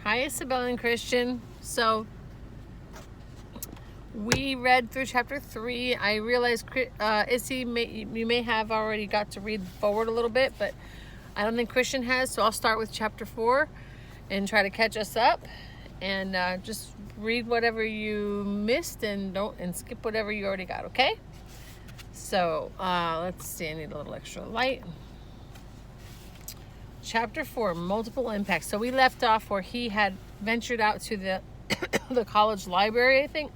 Hi, Isabel and Christian. So we read through chapter 3. I realized, you may have already got to read forward a little bit, but I don't think Christian has. So I'll start with chapter 4 and try to catch us up, and just read whatever you missed and skip whatever you already got. Okay? So let's see. I need a little extra light. Chapter 4, multiple impacts. So we left off where he had ventured out to the the college library, I think,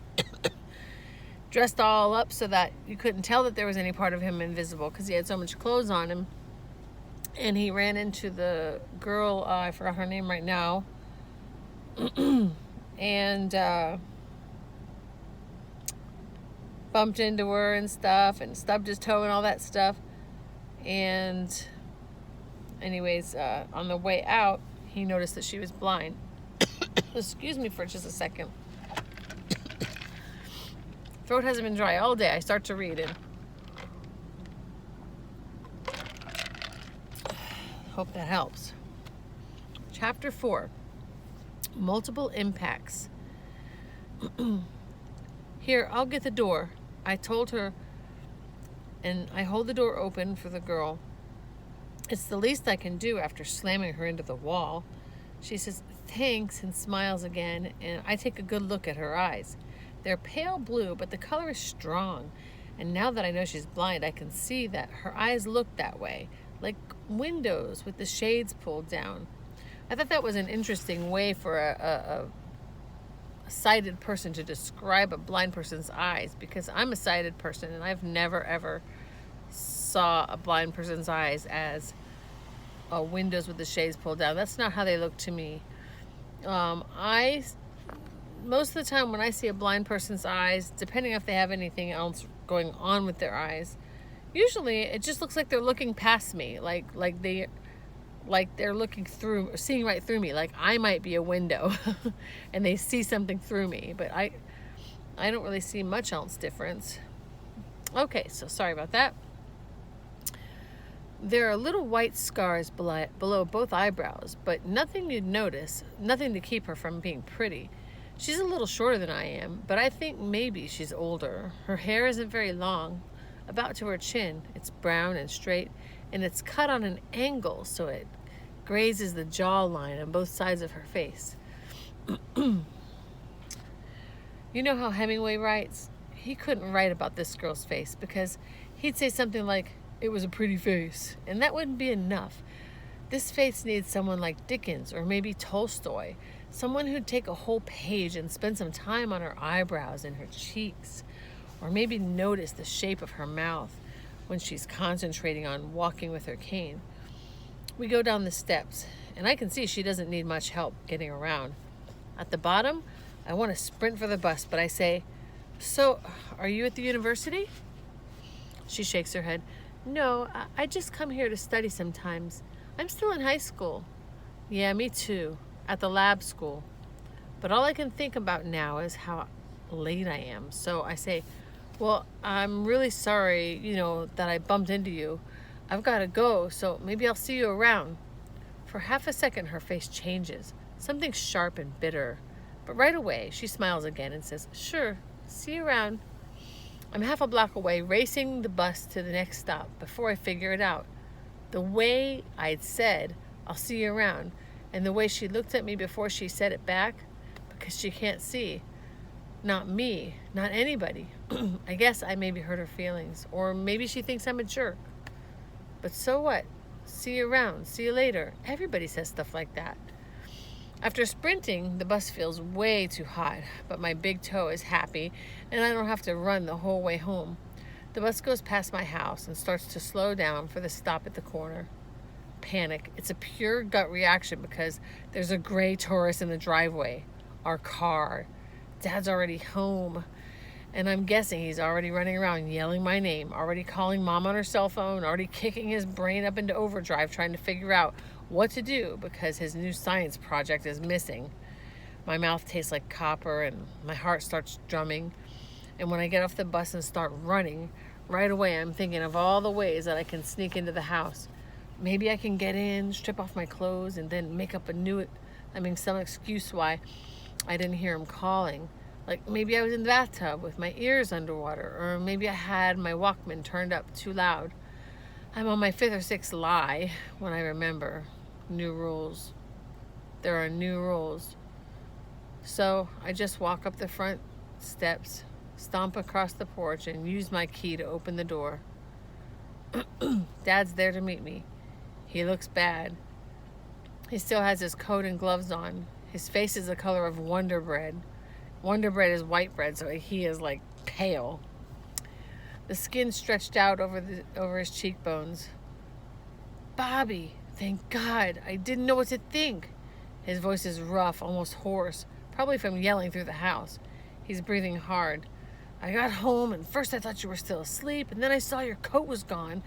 dressed all up so that you couldn't tell that there was any part of him invisible because he had so much clothes on him. And he ran into the girl, I forgot her name right now, and bumped into her and stuff and stubbed his toe and all that stuff. And anyways, on the way out, he noticed that she was blind. Excuse me for just a second. Throat hasn't been dry all day. I start to read it. Hope that helps. Chapter 4, multiple impacts. Here, I'll get the door. I told her, and I hold the door open for the girl. It's the least I can do after slamming her into the wall. She says, thanks, and smiles again, and I take a good look at her eyes. They're pale blue, but the color is strong. And now that I know she's blind, I can see that her eyes look that way, like windows with the shades pulled down. I thought that was an interesting way for a sighted person to describe a blind person's eyes, because I'm a sighted person, and I've never, ever saw a blind person's eyes as windows with the shades pulled down. That's not how they look to me. Most of the time when I see a blind person's eyes, depending if they have anything else going on with their eyes, usually it just looks like they're looking past me, like they're looking through, seeing right through me, like I might be a window and they see something through me, but I don't really see much else difference. Okay, so sorry about that. There are little white scars below both eyebrows, but nothing you'd notice, nothing to keep her from being pretty. She's a little shorter than I am, but I think maybe she's older. Her hair isn't very long, about to her chin. It's brown and straight, and it's cut on an angle so it grazes the jawline on both sides of her face. You know how Hemingway writes? He couldn't write about this girl's face because he'd say something like, it was a pretty face, and that wouldn't be enough. This face needs someone like Dickens or maybe Tolstoy, someone who'd take a whole page and spend some time on her eyebrows and her cheeks, or maybe notice the shape of her mouth when she's concentrating on walking with her cane. We go down the steps, and I can see she doesn't need much help getting around. At the bottom, I want to sprint for the bus, but I say, so, are you at the university? She shakes her head. No, I just come here to study sometimes. I'm still in high school. Yeah, me too, at the lab school. But all I can think about now is how late I am. So I say, well, I'm really sorry, that I bumped into you. I've got to go, so maybe I'll see you around. For half a second, her face changes, something sharp and bitter. But right away, she smiles again and says, sure, see you around. I'm half a block away, racing the bus to the next stop before I figure it out. The way I'd said, I'll see you around, and the way she looked at me before she said it back, because she can't see. Not me, not anybody. I guess I maybe hurt her feelings, or maybe she thinks I'm a jerk. But so what? See you around, see you later. Everybody says stuff like that. After sprinting, the bus feels way too hot, but my big toe is happy, and I don't have to run the whole way home. The bus goes past my house and starts to slow down for the stop at the corner. Panic. It's a pure gut reaction because there's a gray Taurus in the driveway. Our car. Dad's already home. And I'm guessing he's already running around yelling my name, already calling Mom on her cell phone, already kicking his brain up into overdrive trying to figure out what to do because his new science project is missing. My mouth tastes like copper and my heart starts drumming. And when I get off the bus and start running, right away I'm thinking of all the ways that I can sneak into the house. Maybe I can get in, strip off my clothes, and then make up a new I mean, some excuse why I didn't hear him calling. Like maybe I was in the bathtub with my ears underwater, or maybe I had my Walkman turned up too loud. I'm on my fifth or sixth lie when I remember. New rules. There are new rules. So I just walk up the front steps, stomp across the porch, and use my key to open the door. Dad's there to meet me. He looks bad. He still has his coat and gloves on. His face is the color of Wonder Bread. Wonder Bread is white bread, so he is like pale. The skin stretched out over his cheekbones. Bobby, thank God. I didn't know what to think. His voice is rough, almost hoarse, probably from yelling through the house. He's breathing hard. I got home, and first I thought you were still asleep, and then I saw your coat was gone.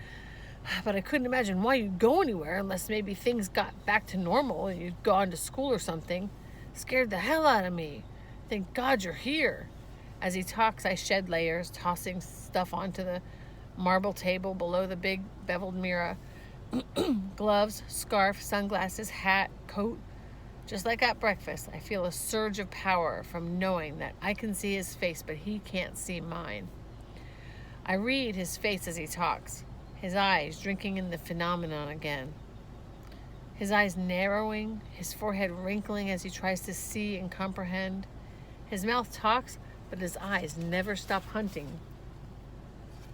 But I couldn't imagine why you'd go anywhere unless maybe things got back to normal and you'd gone to school or something. Scared the hell out of me. Thank God you're here. As he talks, I shed layers, tossing stuff onto the marble table below the big beveled mirror. Gloves, scarf, sunglasses, hat, coat. Just like at breakfast, I feel a surge of power from knowing that I can see his face, but he can't see mine. I read his face as he talks, his eyes drinking in the phenomenon again. His eyes narrowing, his forehead wrinkling as he tries to see and comprehend. His mouth talks, but his eyes never stop hunting,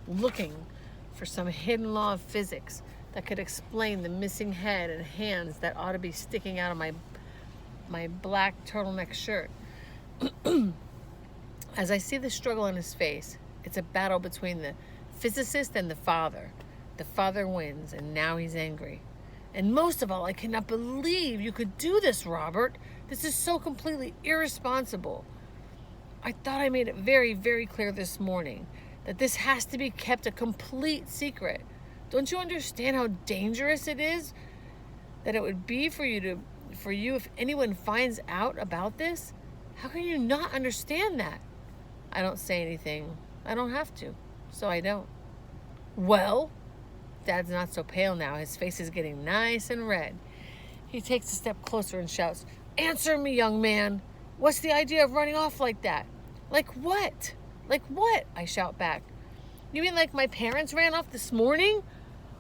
looking for some hidden law of physics that could explain the missing head and hands that ought to be sticking out of my black turtleneck shirt. As I see the struggle in his face, it's a battle between the physicist and the father. The father wins, and now he's angry. And most of all, I cannot believe you could do this, Robert. This is so completely irresponsible. I thought I made it very, very clear this morning that this has to be kept a complete secret. Don't you understand how dangerous it is that it would be for you if anyone finds out about this? How can you not understand that? I don't say anything. I don't have to, so I don't. Well, Dad's not so pale now. His face is getting nice and red. He takes a step closer and shouts, "Answer me, young man. What's the idea of running off like that?" "Like what? Like what?" I shout back. "You mean like my parents ran off this morning?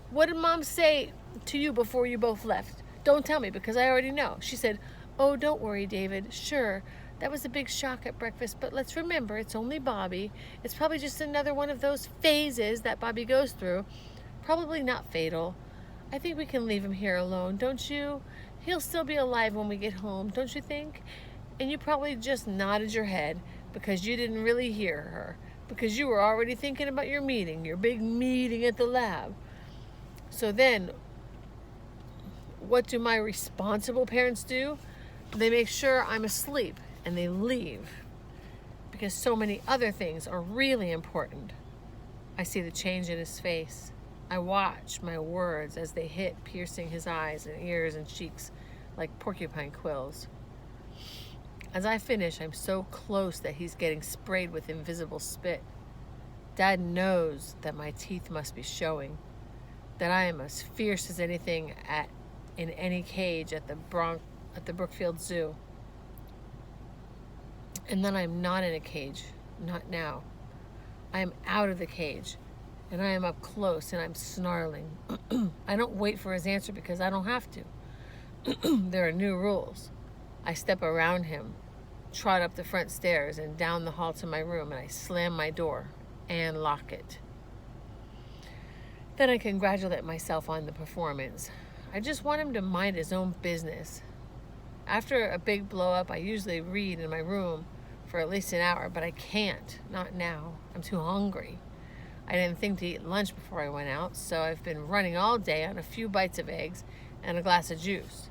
What did Mom say to you before you both left? Don't tell me, because I already know." She said, "Oh, don't worry, David. Sure, that was a big shock at breakfast, but let's remember it's only Bobby. It's probably just another one of those phases that Bobby goes through. Probably not fatal. I think we can leave him here alone, don't you? He'll still be alive when we get home, don't you think?" And you probably just nodded your head because you didn't really hear her, because you were already thinking about your meeting, your big meeting at the lab. So then, what do my responsible parents do? They make sure I'm asleep and they leave, because so many other things are really important. I see the change in his face. I watch my words as they hit, piercing his eyes and ears and cheeks like porcupine quills. As I finish, I'm so close that he's getting sprayed with invisible spit. Dad knows that my teeth must be showing, that I am as fierce as anything in any cage at the Brookfield Zoo. And then I'm not in a cage, not now. I am out of the cage, and I am up close, and I'm snarling. I don't wait for his answer because I don't have to. There are new rules. I step around him, trot up the front stairs and down the hall to my room, and I slam my door and lock it. Then I congratulate myself on the performance. I just want him to mind his own business. After a big blow up, I usually read in my room for at least an hour, but I can't, not now. I'm too hungry. I didn't think to eat lunch before I went out, so I've been running all day on a few bites of eggs and a glass of juice.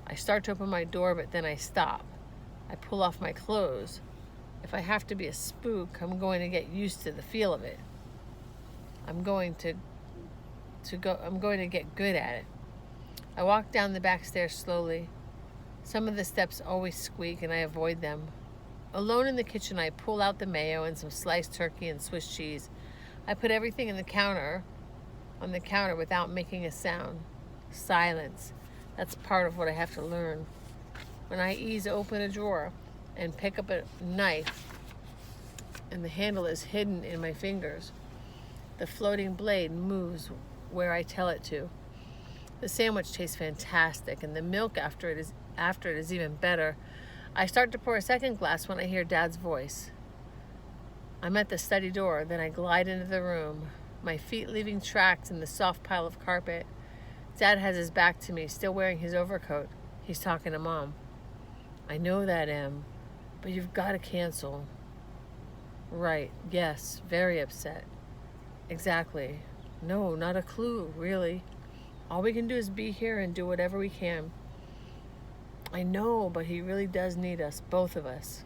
I start to open my door, but then I stop. I pull off my clothes. If I have to be a spook, I'm going to get used to the feel of it. I'm going to get good at it. I walk down the back stairs slowly. Some of the steps always squeak, and I avoid them. Alone in the kitchen, I pull out the mayo and some sliced turkey and Swiss cheese. I put everything on the counter without making a sound. Silence. That's part of what I have to learn. when I ease open a drawer and pick up a knife, and the handle is hidden in my fingers. The floating blade moves where I tell it to. The sandwich tastes fantastic, and the milk after it is even better. I start to pour a second glass when I hear Dad's voice. I'm at the study door, then I glide into the room, my feet leaving tracks in the soft pile of carpet. Dad has his back to me, still wearing his overcoat. He's talking to Mom. I know that, Em, but you've got to cancel. Right, yes, very upset. Exactly. No, not a clue, really. All we can do is be here and do whatever we can. I know, but he really does need us, both of us.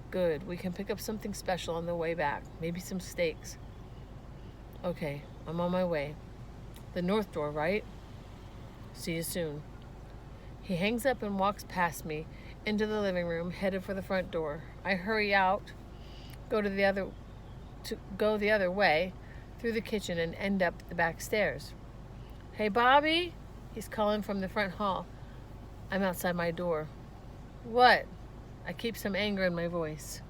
Good, we can pick up something special on the way back, maybe some steaks. Okay, I'm on my way. The north door, right? See you soon. He hangs up and walks past me into the living room, headed for the front door. I hurry out, go the other way through the kitchen and end up the back stairs. Hey, Bobby, he's calling from the front hall. I'm outside my door. What? I keep some anger in my voice.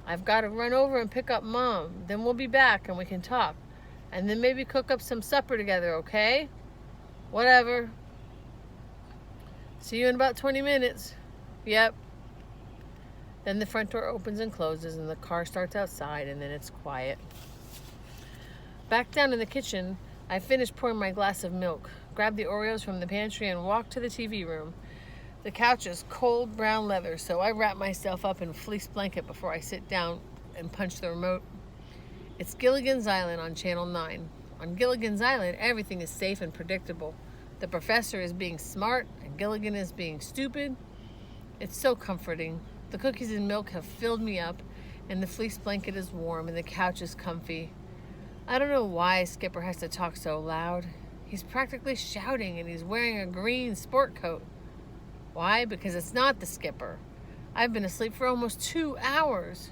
I've got to run over and pick up Mom. Then we'll be back and we can talk. And then maybe cook up some supper together, okay? Whatever. See you in about 20 minutes. Yep. Then the front door opens and closes and the car starts outside and then it's quiet. Back down in the kitchen, I finish pouring my glass of milk, grab the Oreos from the pantry and walk to the TV room. The couch is cold brown leather, so I wrap myself up in a fleece blanket before I sit down and punch the remote. It's Gilligan's Island on Channel 9. On Gilligan's Island, everything is safe and predictable. The professor is being smart and Gilligan is being stupid. It's so comforting. The cookies and milk have filled me up, and the fleece blanket is warm and the couch is comfy. I don't know why Skipper has to talk so loud. He's practically shouting and he's wearing a green sport coat. Why? Because it's not the Skipper. I've been asleep for almost 2 hours.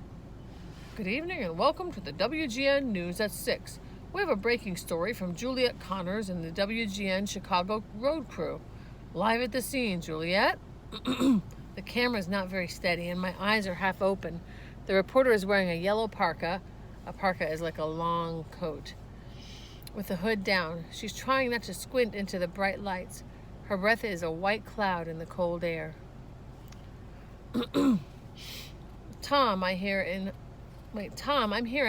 Good evening and welcome to the WGN News at 6. We have a breaking story from Juliet Connors and the WGN Chicago road crew. Live at the scene, Juliet. The camera's not very steady and my eyes are half open. The reporter is wearing a yellow parka. A parka is like a long coat with the hood down. She's trying not to squint into the bright lights. Her breath is a white cloud in the cold air. Tom, I'm here in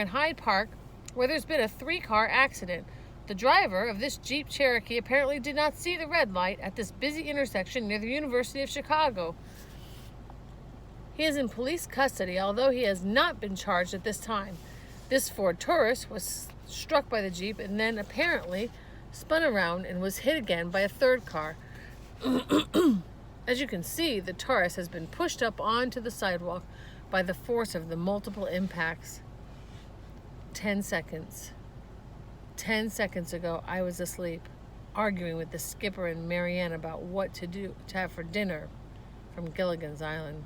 Hyde Park where there's been a 3-car accident. The driver of this Jeep Cherokee apparently did not see the red light at this busy intersection near the University of Chicago. He is in police custody, although he has not been charged at this time. This Ford Taurus was struck by the Jeep and then apparently spun around and was hit again by a third car. As you can see, the Taurus has been pushed up onto the sidewalk by the force of the multiple impacts. 10 seconds. 10 seconds ago, I was asleep, arguing with the Skipper and Marianne about what to have for dinner from Gilligan's Island.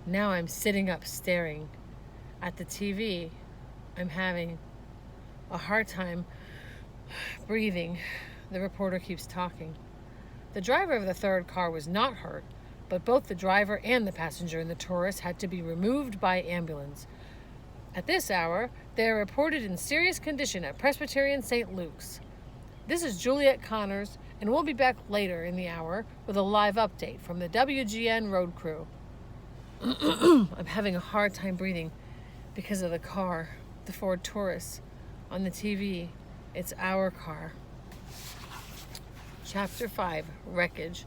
Now I'm sitting up staring at the TV. I'm having a hard time breathing. The reporter keeps talking. The driver of the third car was not hurt, but both the driver and the passenger in the Taurus had to be removed by ambulance. At this hour, they are reported in serious condition at Presbyterian St. Luke's. This is Juliet Connors, and we'll be back later in the hour with a live update from the WGN road crew. I'm having a hard time breathing because of the car, the Ford Taurus. On the TV, it's our car. Chapter 5, Wreckage.